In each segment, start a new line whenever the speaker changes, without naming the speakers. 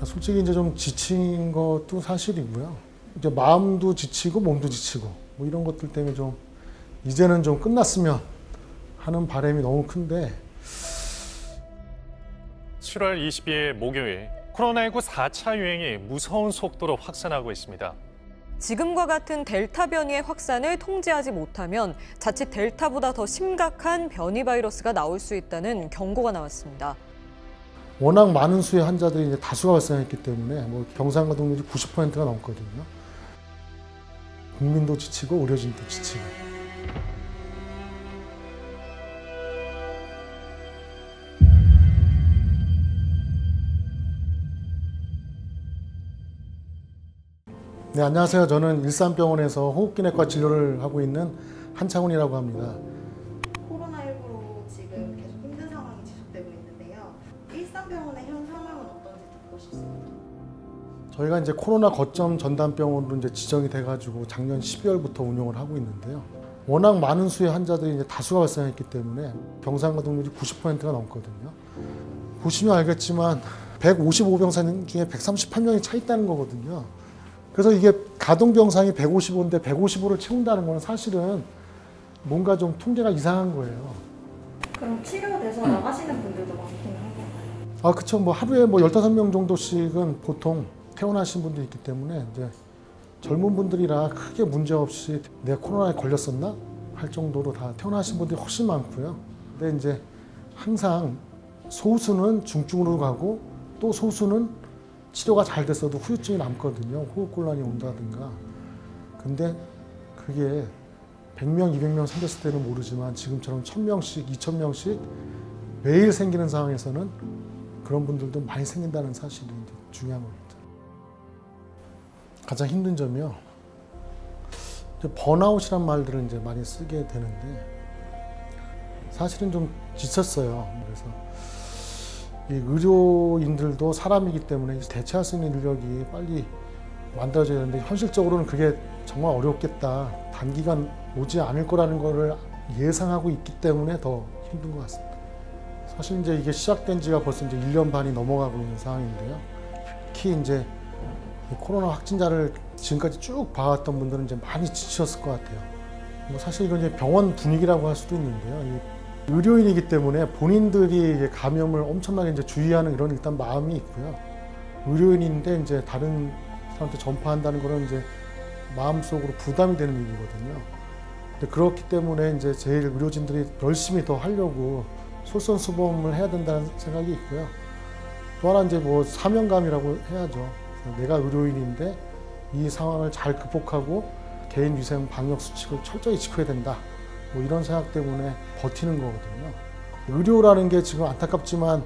솔직히 이제 좀 지친 것도 사실이고요. 이제 마음도 지치고 몸도 지치고 뭐 이런 것들 때문에 좀 이제는 좀 끝났으면 하는 바람이 너무 큰데
7월 22일 목요일 코로나19 4차 유행이 무서운 속도로 확산하고 있습니다.
지금과 같은 델타 변이의 확산을 통제하지 못하면 자칫 델타보다 더 심각한 변이 바이러스가 나올 수 있다는 경고가 나왔습니다.
워낙 많은 수의 환자들이 이제 다수가 발생했기 때문에 뭐 경상 가동률이 90%가 넘거든요. 국민도 지치고 의료진도 지치고. 네, 안녕하세요. 저는 일산병원에서 호흡기내과 진료를 하고 있는 한창훈이라고 합니다.
코로나19로 지금 계속 힘든 상황이 지속되고 있는데요. 일산병원의 현 상황은 어떤지 듣고 싶습니다.
저희가 이제 코로나 거점 전담병원으로 이제 지정이 돼가지고 작년 12월부터 운영을 하고 있는데요. 워낙 많은 수의 환자들이 이제 다수가 발생했기 때문에 경상 가동률이 90%가 넘거든요. 보시면 알겠지만 155병상 중에 138명이 차 있다는 거거든요. 그래서 이게 가동병상이 155인데 155를 채운다는 건 사실은 뭔가 좀 통계가 이상한 거예요.
그럼 치료돼서 나가시는 분들도 많긴 하고.
그쵸. 뭐 하루에 뭐 15명 정도씩은 보통 퇴원하신 분들이 있기 때문에 이제 젊은 분들이라 크게 문제 없이 내가 코로나에 걸렸었나 할 정도로 다 퇴원하신 분들이 훨씬 많고요. 근데 이제 항상 소수는 중증으로 가고 또 소수는 치료가 잘 됐어도 후유증이 남거든요. 호흡곤란이 온다든가. 근데 그게 100명, 200명 생겼을 때는 모르지만 지금처럼 1000명씩, 2000명씩 매일 생기는 상황에서는 그런 분들도 많이 생긴다는 사실이 중요한 겁니다. 가장 힘든 점이요. 번아웃이란 말들을 이제 많이 쓰게 되는데 사실은 좀 지쳤어요. 그래서 이 의료인들도 사람이기 때문에 대체할 수 있는 인력이 빨리 만들어져야 되는데 현실적으로는 그게 정말 어렵겠다. 단기간 오지 않을 거라는 거를 예상하고 있기 때문에 더 힘든 것 같습니다. 사실 이제 이게 시작된 지가 벌써 이제 1년 반이 넘어가고 있는 상황인데요. 특히 이제 코로나 확진자를 지금까지 쭉 봐왔던 분들은 이제 많이 지치셨을 것 같아요. 뭐 사실 이건 이제 병원 분위기라고 할 수도 있는데요. 의료인이기 때문에 본인들이 감염을 엄청나게 이제 주의하는 이런 일단 마음이 있고요. 의료인인데 이제 다른 사람한테 전파한다는 거는 이제 마음속으로 부담이 되는 일이거든요. 근데 그렇기 때문에 이제 제일 의료진들이 열심히 더 하려고 솔선수범을 해야 된다는 생각이 있고요. 또 하나 이제 뭐 사명감이라고 해야죠. 내가 의료인인데 이 상황을 잘 극복하고 개인 위생 방역 수칙을 철저히 지켜야 된다. 뭐 이런 생각 때문에 버티는 거거든요. 의료라는 게 지금 안타깝지만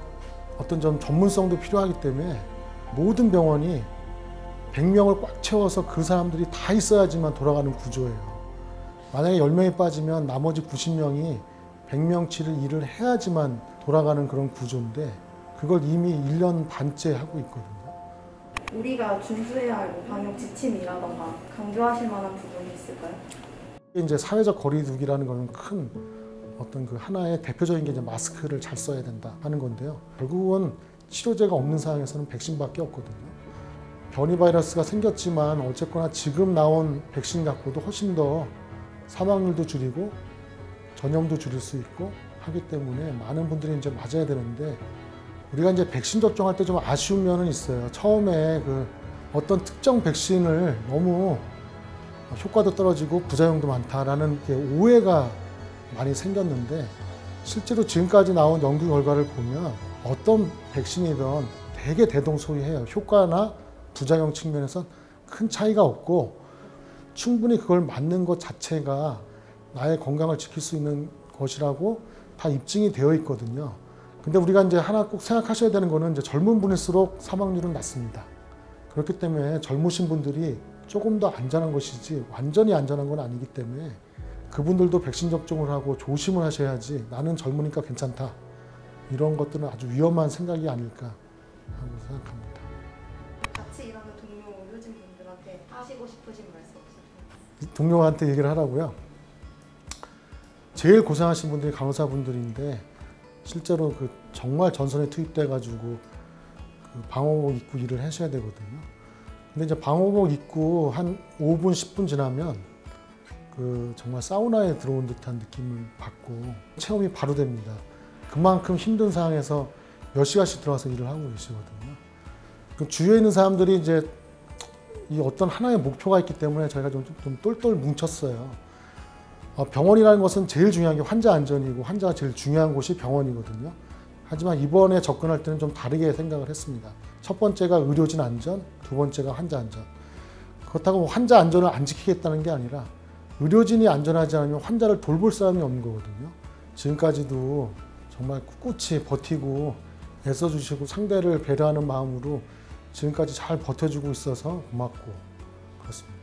어떤 좀 전문성도 필요하기 때문에 모든 병원이 100명을 꽉 채워서 그 사람들이 다 있어야지만 돌아가는 구조예요. 만약에 10명이 빠지면 나머지 90명이 100명치를 일을 해야지만 돌아가는 그런 구조인데 그걸 이미 1년 반째 하고 있거든요.
우리가 준수해야 할 방역 지침이라던가 강조하실 만한 부분이 있을까요?
이제 사회적 거리두기라는 것은 큰 어떤 그 하나의 대표적인 게 이제 마스크를 잘 써야 된다 하는 건데요. 결국은 치료제가 없는 상황에서는 백신밖에 없거든요. 변이 바이러스가 생겼지만 어쨌거나 지금 나온 백신 갖고도 훨씬 더 사망률도 줄이고 전염도 줄일 수 있고 하기 때문에 많은 분들이 이제 맞아야 되는데 우리가 이제 백신 접종할 때 좀 아쉬운 면은 있어요. 처음에 그 어떤 특정 백신을 너무 효과도 떨어지고 부작용도 많다라는 오해가 많이 생겼는데 실제로 지금까지 나온 연구 결과를 보면 어떤 백신이든 되게 대동소이해요. 효과나 부작용 측면에서 큰 차이가 없고 충분히 그걸 맞는 것 자체가 나의 건강을 지킬 수 있는 것이라고 다 입증이 되어 있거든요. 근데 우리가 이제 하나 꼭 생각하셔야 되는 거는 이제 젊은 분일수록 사망률은 낮습니다. 그렇기 때문에 젊으신 분들이 조금 더 안전한 것이지 완전히 안전한 건 아니기 때문에 그분들도 백신 접종을 하고 조심을 하셔야지 나는 젊으니까 괜찮다. 이런 것들은 아주 위험한 생각이 아닐까 하고 생각합니다.
같이 일하는 동료 의료진분들한테 하시고 싶으신 말씀 없으세요?
동료한테 얘기를 하라고요. 제일 고생하신 분들이 간호사분들인데 실제로 그 정말 전선에 투입돼 가지고 그 방호복 입고 일을 하셔야 되거든요. 근데 이제 방호복 입고 한 5분, 10분 지나면 그 정말 사우나에 들어온 듯한 느낌을 받고 체험이 바로 됩니다. 그만큼 힘든 상황에서 몇 시간씩 들어와서 일을 하고 계시거든요. 그 주위에 있는 사람들이 이제 이 어떤 하나의 목표가 있기 때문에 저희가 좀 똘똘 뭉쳤어요. 병원이라는 것은 제일 중요한 게 환자 안전이고 환자가 제일 중요한 곳이 병원이거든요. 하지만 이번에 접근할 때는 좀 다르게 생각을 했습니다. 첫 번째가 의료진 안전, 두 번째가 환자 안전. 그렇다고 환자 안전을 안 지키겠다는 게 아니라 의료진이 안전하지 않으면 환자를 돌볼 사람이 없는 거거든요. 지금까지도 정말 꿋꿋이 버티고 애써주시고 상대를 배려하는 마음으로 지금까지 잘 버텨주고 있어서 고맙고 그렇습니다.